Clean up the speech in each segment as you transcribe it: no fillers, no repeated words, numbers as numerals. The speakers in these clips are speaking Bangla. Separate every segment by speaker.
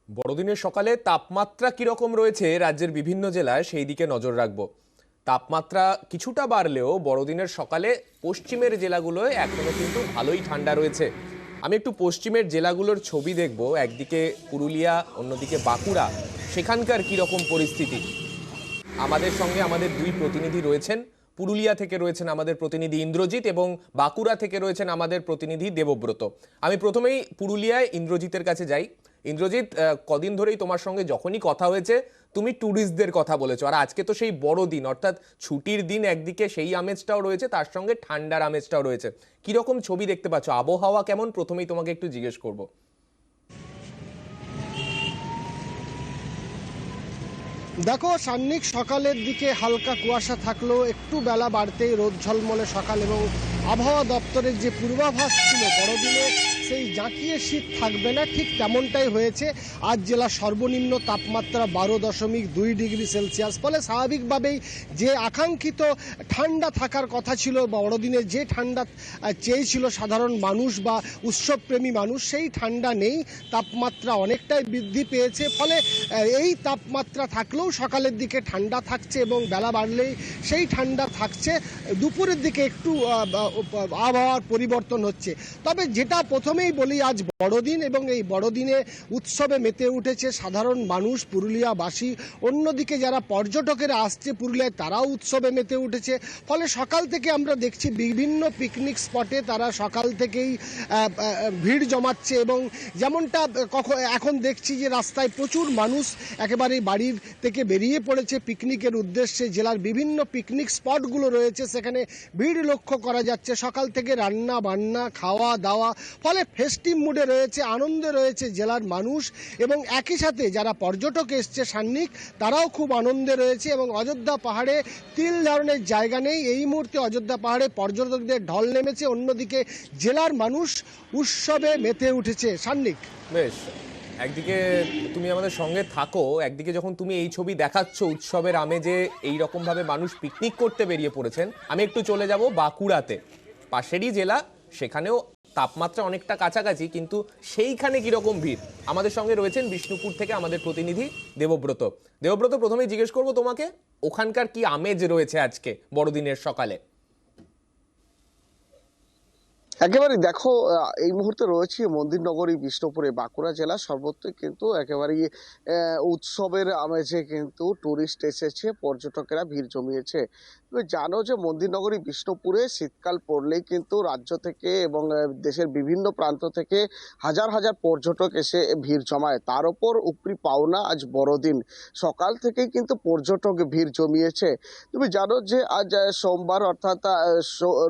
Speaker 1: বড়দিনের সকালে তাপমাত্রা কিরকম রয়েছে রাজ্যের বিভিন্ন জেলায় সেই দিকে নজর রাখবো। তাপমাত্রা কিছুটা বাড়লেও বড়দিনের সকালে পশ্চিমের জেলাগুলোয় এখনো কিন্তু ভালোই ঠান্ডা রয়েছে। আমি একটু পশ্চিমের জেলাগুলোর ছবি দেখব, একদিকে পুরুলিয়া, অন্যদিকে বাঁকুড়া, সেখানকার কিরকম পরিস্থিতি। আমাদের সঙ্গে আমাদের দুই প্রতিনিধি রয়েছেন। পুরুলিয়া থেকে রয়েছেন আমাদের প্রতিনিধি ইন্দ্রজিৎ এবং বাঁকুড়া থেকে রয়েছেন আমাদের প্রতিনিধি দেবব্রত। আমি প্রথমেই পুরুলিয়ায় ইন্দ্রজিতের কাছে যাই। ইন্দ্রজিৎ, কদিন ধরেই তোমার সঙ্গে যখনই কথা হয়েছে তুমি ট্যুরিস্টদের কথা বলেছো, আর আজকে তো সেই বড় দিন, অর্থাৎ ছুটির দিন। একদিকে সেই আমেজটাও রয়েছে, তার সঙ্গে ঠান্ডার আমেজটাও রয়েছে। কিরকম ছবি দেখতে পাচ্ছ, আবহাওয়া কেমন, প্রথমেই তোমাকে একটু জিজ্ঞেস করবো।
Speaker 2: দেখো সান্নিক, সকালের দিকে হালকা কুয়াশা থাকলেও একটু বেলা বাড়তেই রোদ ঝলমলে সকাল, এবং আবহাওয়া দপ্তরের যে পূর্বাভাস ছিল বড়দিনে সেই জাঁকিয়ে শীত থাকবে না, ঠিক তেমনটাই হয়েছে। আজ জেলার সর্বনিম্ন তাপমাত্রা 12.2 ডিগ্রি সেলসিয়াস। ফলে স্বাভাবিকভাবেই যে আকাঙ্ক্ষিত ঠান্ডা থাকার কথা ছিল, বড়দিনে যে ঠান্ডা চেয়েছিল সাধারণ মানুষ বা উৎসবপ্রেমী মানুষ, সেই ঠান্ডা নেই। তাপমাত্রা অনেকটাই বৃদ্ধি পেয়েছে। ফলে এই তাপমাত্রা থাকলেও সকালের দিকে ঠান্ডা থাকছে এবং বেলা বাড়লেই সেই ঠান্ডা থাকছে। দুপুরের দিকে একটু আবহাওয়ার পরিবর্তন হচ্ছে। তবে যেটা প্রথমেই বলি, আজ বড়দিন এবং এই বড়দিনে উৎসবে মেতে উঠেছে সাধারণ মানুষ, পুরুলিয়াবাসী। অন্যদিকে যারা পর্যটকেরা আসছে পুরুলিয়ায়, তারাও উৎসবে মেতে উঠেছে। ফলে সকাল থেকে আমরা দেখছি বিভিন্ন পিকনিক স্পটে তারা সকাল থেকেই ভিড় জমাচ্ছে, এবং যেমনটা এখন দেখছি যে রাস্তায় প্রচুর মানুষ একেবারে বাড়ির থেকে বেরিয়ে পড়েছে পিকনিকের উদ্দেশ্যে। জেলার বিভিন্ন পিকনিক স্পটগুলো রয়েছে, সেখানে ভিড় লক্ষ্য করা যাচ্ছে। সকাল থেকে রান্না বান্না, খাওয়া দাওয়া, ফলে ফেস্টিভ মুডে রয়েছে, আনন্দে রয়েছে জেলার মানুষ। এবং একই সাথে যারা পর্যটক এসছে সান্নিক, তারাও খুব আনন্দে রয়েছে। এবং অযোধ্যা পাহাড়ে তিল ধারণের জায়গা নেই, এই মুহূর্তে অযোধ্যা পাহাড়ে পর্যটকদের ঢল নেমেছে। অন্যদিকে জেলার মানুষ উৎসবে মেতে উঠেছে সান্নিক।
Speaker 1: বেশ, একদিকে তুমি আমাদের সঙ্গে থাকো, একদিকে যখন তুমি এই ছবি দেখাচ্ছ উৎসবের আমেজে এই রকম ভাবে মানুষ পিকনিক করতে বেরিয়ে পড়েছেন, আমি একটু চলে যাব বাঁকুড়াতে, পাশেরই জেলা। সেখানেও তাপমাত্রা অনেকটা কাছাকাছি, কিন্তু সেইখানে কিরকম ভিড়। আমাদের সঙ্গে রয়েছেন বিষ্ণুপুর থেকে আমাদের প্রতিনিধি দেবব্রত। দেবব্রত, প্রথমেই জিজ্ঞেস করবো তোমাকে, ওখানকার কি আমেজ রয়েছে আজকে বড়দিনের সকালে?
Speaker 3: একেবারে দেখো, এই মুহূর্তে রয়েছে মন্দিরনগরী বিষ্ণুপুরে। বাঁকুড়া জেলা সর্বত্রই কিন্তু একেবারেই উৎসবের আমেজে কিন্তু টুরিস্ট এসেছে, পর্যটকেরা ভিড় জমিয়েছে। তুমি জানো যে মন্দিরনগরী বিষ্ণুপুরে শীতকাল পড়লেই কিন্তু রাজ্য থেকে এবং দেশের বিভিন্ন প্রান্ত থেকে হাজার হাজার পর্যটক এসে ভিড় জমায়। তার ওপর উপরি পাওনা আজ বড়দিন, সকাল থেকেই কিন্তু পর্যটক ভিড় জমিয়েছে। তুমি জানো যে আজ সোমবার, অর্থাৎ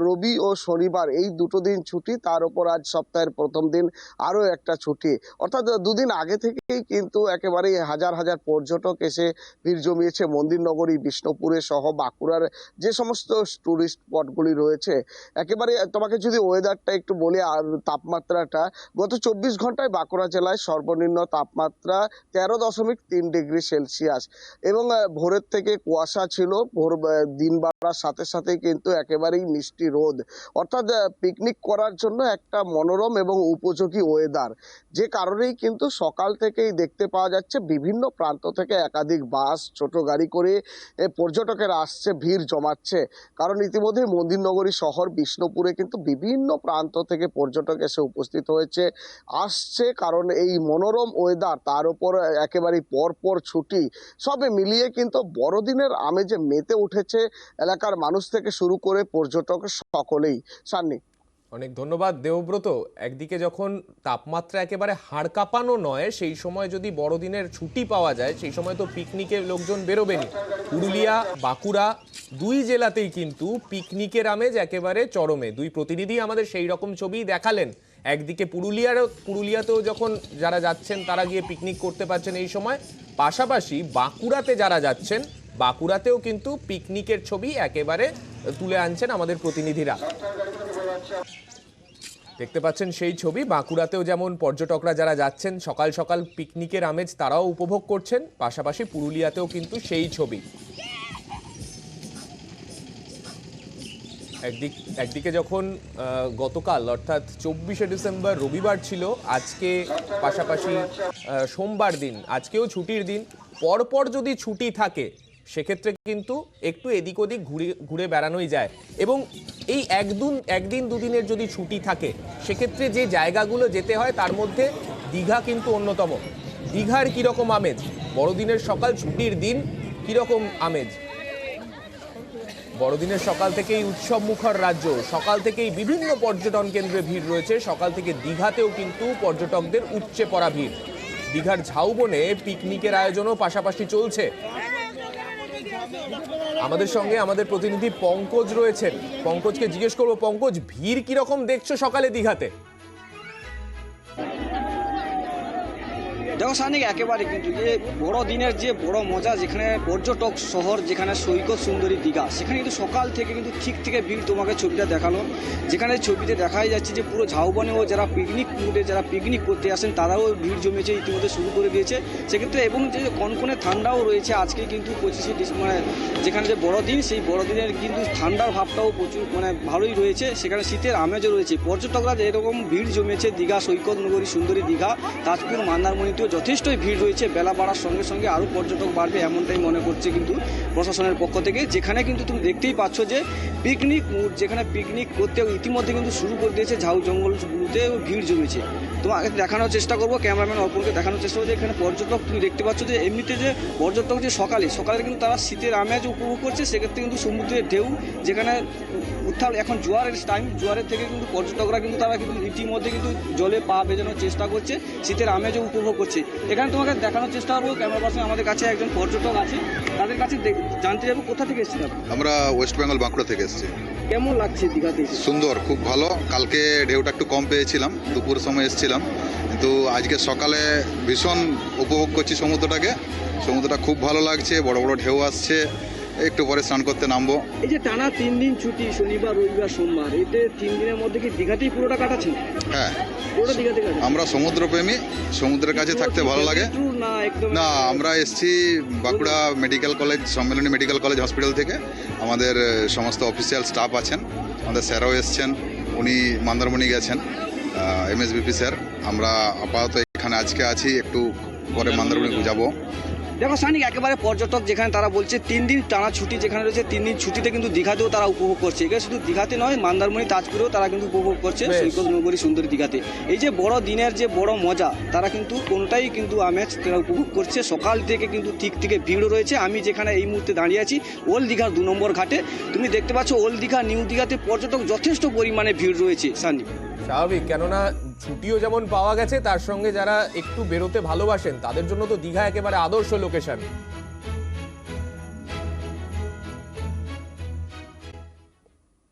Speaker 3: রবি ও শনিবার এই দুটো দিন ছুটি, তার উপর আজ সপ্তাহের প্রথম দিন আরো একটা ছুটি। অর্থাৎ দুদিন আগে থেকেই কিন্তু একেবারে হাজার হাজার পর্যটক এসে ভিড় জমিয়েছে মন্দিরনগরী বিষ্ণুপুরে সহ বাঁকুড়ার যে সমস্ত টুরিস্ট স্পটগুলি রয়েছে। একেবারে তোমাকে যদি ওয়েদারটা একটু বলি, আর তাপমাত্রাটা গত 24 ঘন্টায় বাঁকুড়া জেলায় সর্বনিম্ন তাপমাত্রা 13.3 ডিগ্রি সেলসিয়াস। এবং ভোরের থেকে কুয়াশা ছিল, ভোর দিন বাড়ার সাথে সাথে কিন্তু একেবারেই মিষ্টি রোদ। অর্থাৎ পিকনিক করার জন্য একটা মনোরম এবং উপযোগী ওয়েদার, যে কারণেই কিন্তু সকাল থেকেই দেখতে পাওয়া যাচ্ছে বিভিন্ন প্রান্ত থেকে একাধিক বাস, ছোট গাড়ি করে পর্যটকেরা আসছে, ভিড় জমাচ্ছে। কারণ ইতিমধ্যে মন্দিরনগরী শহর বিষ্ণুপুরে কিন্তু বিভিন্ন প্রান্ত থেকে পর্যটক এসে উপস্থিত হয়েছে, আসছে। কারণ এই মনোরম ওয়েদার, তার উপর একেবারে পরপর ছুটি, সবে মিলিয়ে কিন্তু বড়দিনের আমেজে মেতে উঠেছে এলাকার মানুষ থেকে শুরু করে পর্যটক সকলেই। সান্নি,
Speaker 1: অনেক ধন্যবাদ দেবব্রত। একদিকে যখন তাপমাত্রা একেবারে হাড় কাঁপানো নয়, সেই সময় যদি বড়দিনের ছুটি পাওয়া যায়, সেই সময় তো পিকনিকের লোকজন বেরোবেনি। পুরুলিয়া, বাঁকুড়া দুই জেলাতেই কিন্তু পিকনিকের আমেজ একেবারে চরমে। দুই প্রতিনিধি আমাদের সেই রকম ছবি দেখালেন। একদিকে পুরুলিয়াতেও যখন যারা যাচ্ছেন তারা গিয়ে পিকনিক করতে পারছেন এই সময়, পাশাপাশি বাঁকুড়াতে যারা যাচ্ছেন, বাঁকুড়াতেও কিন্তু পিকনিকের ছবি একেবারে তুলে আনছেন আমাদের প্রতিনিধিরা। দেখতে পাচ্ছেন সেই ছবি। বাঁকুড়াতেও যেমন পর্যটকরা যারা যাচ্ছেন সকাল সকাল পিকনিকের আমেজ তারাও উপভোগ করছেন, পাশাপাশি পুরুলিয়াতেও কিন্তু সেই ছবি। একদিকে যখন গতকাল অর্থাৎ 24শে ডিসেম্বর রবিবার ছিল, আজকে পাশাপাশি সোমবার দিন, আজকেও ছুটির দিন, পরপর যদি ছুটি থাকে সেক্ষেত্রে কিন্তু একটু এদিক ওদিক ঘুরে বেড়ানোই যায়। এবং এই একদিন দুদিনের যদি ছুটি থাকে সেক্ষেত্রে যে জায়গাগুলো যেতে হয় তার মধ্যে দীঘা কিন্তু অন্যতম। দীঘার কীরকম আমেজ, বড়দিনের সকাল ছুটির দিন কীরকম আমেজ, বড়দিনের সকাল থেকেই উৎসব মুখর রাজ্য, সকাল থেকেই বিভিন্ন পর্যটন কেন্দ্রে ভিড় রয়েছে, সকাল থেকে দীঘাতেও কিন্তু পর্যটকদের উপচে পড়া ভিড়। দীঘার ঝাউবনে পিকনিকের আয়োজনও পাশাপাশি চলছে। আমাদের সঙ্গে আমাদের প্রতিনিধি পঙ্কজ রয়েছেন, পঙ্কজকে জিজ্ঞেস করবো, পঙ্কজ ভিড় কিরকম দেখছো সকালে দীঘাতে?
Speaker 4: দেখো সানিক, একেবারে কিন্তু যে বড়দিনের যে বড় মজা, যেখানে পর্যটক শহর, যেখানে সৈকত সুন্দরী দীঘা, সেখানে কিন্তু সকাল থেকে কিন্তু ঠিক থেকে ভিড় তোমাকে ছবিটা দেখানো, যেখানে ছবিতে দেখাই যাচ্ছে যে পুরো ঝাউবনেও যারা পিকনিক মুডে যারা পিকনিক করতে আসেন তারাও ভিড় জমেছে, ইতিমধ্যে শুরু করে দিয়েছে সেক্ষেত্রে। এবং যে কনকনে ঠান্ডাও রয়েছে আজকে কিন্তু 25শে ডিসেম্বর, যেখানে যে বড়দিন, সেই বড়দিনের কিন্তু ঠান্ডার ভাবটাও প্রচুর ভালোই রয়েছে, সেখানে শীতের আমেজও রয়েছে। পর্যটকরা যেরকম ভিড় জমেছে দীঘা সৈকত নগরী সুন্দরী দীঘা, তাজপুর, মন্দারমণিতেও যথেষ্টই ভিড় রয়েছে। বেলা বাড়ার সঙ্গে সঙ্গে আরও পর্যটক বাড়বে এমনটাই মনে করছে কিন্তু প্রশাসনের পক্ষ থেকে, যেখানে কিন্তু তুমি দেখতেই পাচ্ছ যে পিকনিক মুড, যেখানে পিকনিক করতেও ইতিমধ্যে কিন্তু শুরু করে দিয়েছে, ঝাউ জঙ্গলগুলোতেও ভিড় জমেছে। তোমাকে দেখানোর চেষ্টা করবো, ক্যামেরাম্যান অর্পণকে দেখানোর চেষ্টা করবো যে এখানে পর্যটক তুমি দেখতে পাচ্ছ যে এমনিতে যে পর্যটক যে সকালে কিন্তু তারা শীতের আমেজ উপভোগ করছে, সেক্ষেত্রে কিন্তু সমুদ্রের ঢেউ, যেখানে উত্তাল, এখন জোয়ারের টাইম, জোয়ারের থেকে কিন্তু পর্যটকরা কিন্তু তারা কিন্তু ইতিমধ্যে কিন্তু জলে পা ভেজানোর চেষ্টা করছে, শীতের আমেজও উপভোগ করছে। এখানে তোমাকে দেখানোর চেষ্টা করবো, ক্যামেরা পার্সন আমাদের কাছে একজন পর্যটক আছে, তাদের কাছে জানতে যাবো কোথা থেকে এসেছিলাম।
Speaker 5: আমরা ওয়েস্ট বেঙ্গল বাঁকুড়া থেকে এসেছি।
Speaker 4: কেমন লাগছে দীঘাতে?
Speaker 5: সুন্দর, খুব ভালো। কালকে ঢেউটা একটু কম পেয়েছিলাম, দুপুর সময় এসেছিলাম, কিন্তু আজকে সকালে ভীষণ উপভোগ করছি সমুদ্রটাকে। সমুদ্রটা খুব ভালো লাগছে, বড় বড় ঢেউ আসছে। একটু পরে স্নান করতে নামবো।
Speaker 4: এই যে টানা 3 দিন ছুটি, শনিবার রবিবার সোমবার, এতে 3 দিনের মধ্যে কি দীঘাতেই পুরোটা কাটাচ্ছেন?
Speaker 5: হ্যাঁ,
Speaker 4: পুরোটা দীঘাতে কাটাচ্ছেন?
Speaker 5: আমরা সমুদ্রপ্রেমী, সমুদ্রের কাছে থাকতে ভালো লাগে।
Speaker 4: না একদম
Speaker 5: না, আমরা এসেছি Bankura medical college, Sammilani medical college hospital থেকে। আমাদের সমস্ত অফিসিয়াল স্টাফ আছেন, আমাদের স্যারও এসছেন, উনি মন্দারমণি গেছেন, MSBP স্যার। আমরা আপাতত এখানে আজকে আছি, একটু পরে মন্দারমণি যাবো।
Speaker 4: দেখো সানিক, একেবারে পর্যটক যেখানে তারা বলছে 3 দিন টানা ছুটি যেখানে রয়েছে, 3 দিন ছুটিতে কিন্তু দীঘাতেও তারা উপভোগ করছে। এখানে শুধু দীঘাতে নয়, মন্দারমণি, তাজপুরেও তারা কিন্তু উপভোগ করছে সৈকত নগরী সুন্দরী দীঘাতে। এই যে বড় দিনের যে বড় মজা, তারা কিন্তু কোনটাই কিন্তু আমেজ তারা উপভোগ করছে। সকাল থেকে কিন্তু ঠিক থেকে ভিড়ও রয়েছে। আমি যেখানে এই মুহূর্তে দাঁড়িয়ে আছি ওল্ড দীঘার 2 নম্বর ঘাটে, তুমি দেখতে পাচ্ছ ওল্ড দীঘা নিউ দীঘাতে পর্যটক যথেষ্ট পরিমাণে ভিড় রয়েছে সানিক।
Speaker 1: স্বাভাবিক, কেননা ছুটিও যেমন পাওয়া গেছে, তার সঙ্গে যারা একটু বেরোতে ভালোবাসেন তাদের জন্য তো দীঘা একেবারে আদর্শ লোকেশন।